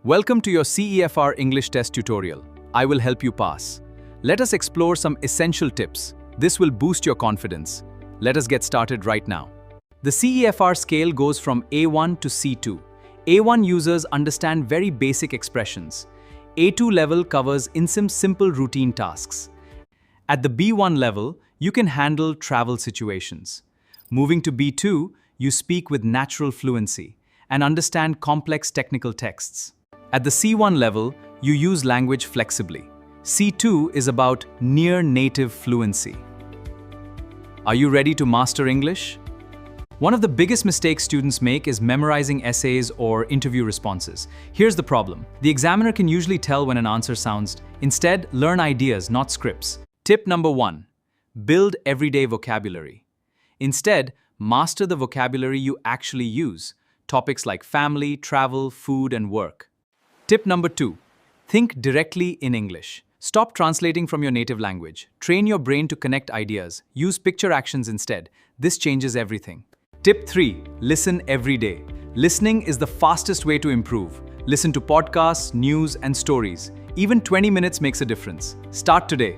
Welcome to your CEFR English test tutorial. I will help you pass. Let us explore some essential tips. This will boost your confidence. Let us get started right now. The CEFR scale goes from A1 to C2. A1 users understand very basic expressions. A2 level covers simple routine tasks. At the B1 level, you can handle travel situations. Moving to B2, you speak with natural fluency and understand complex technical texts. At the C1 level, you use language flexibly. C2 is about near-native fluency. Are you ready to master English? One of the biggest mistakes students make is memorizing essays or interview responses. Here's the problem. The examiner can usually tell when an answer sounds. Instead, learn ideas, not scripts. Tip number 1. Build everyday vocabulary. Instead, master the vocabulary you actually use. Topics like family, travel, food, and work. Tip number 2. Think directly in English. Stop translating from your native language. Train your brain to connect ideas. Use picture actions instead. This changes everything. Tip 3. Listen every day. Listening is the fastest way to improve. Listen to podcasts, news, and stories. Even 20 minutes makes a difference. Start today.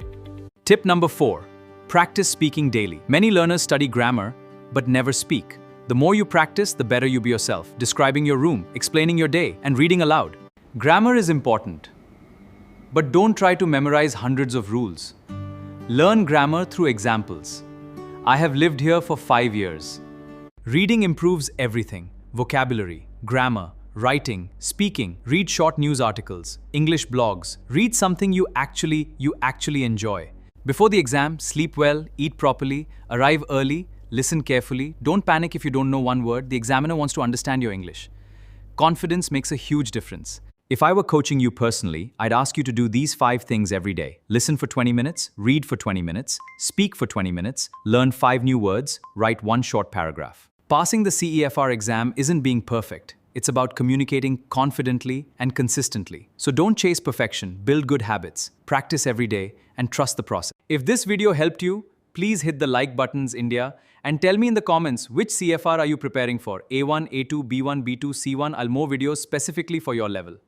Tip number 4. Practice speaking daily. Many learners study grammar, but never speak. The more you practice, the better you be yourself, describing your room, explaining your day, and reading aloud. Grammar is important, but don't try to memorize hundreds of rules. Learn grammar through examples. I have lived here for 5 years. Reading improves everything: vocabulary, grammar, writing, speaking. Read short news articles, English blogs. Read something you actually enjoy. Before the exam, sleep well, eat properly, arrive early, listen carefully. Don't panic if you don't know one word. The examiner wants to understand your English. Confidence makes a huge difference. If I were coaching you personally, I'd ask you to do these 5 things every day. Listen for 20 minutes, read for 20 minutes, speak for 20 minutes, learn 5 new words, write 1 short paragraph. Passing the CEFR exam isn't being perfect. It's about communicating confidently and consistently. So don't chase perfection, build good habits, practice every day, and trust the process. If this video helped you, please hit the like buttons, India, and tell me in the comments which CFR are you preparing for? A1, A2, B1, B2, C1. I'll more videos specifically for your level.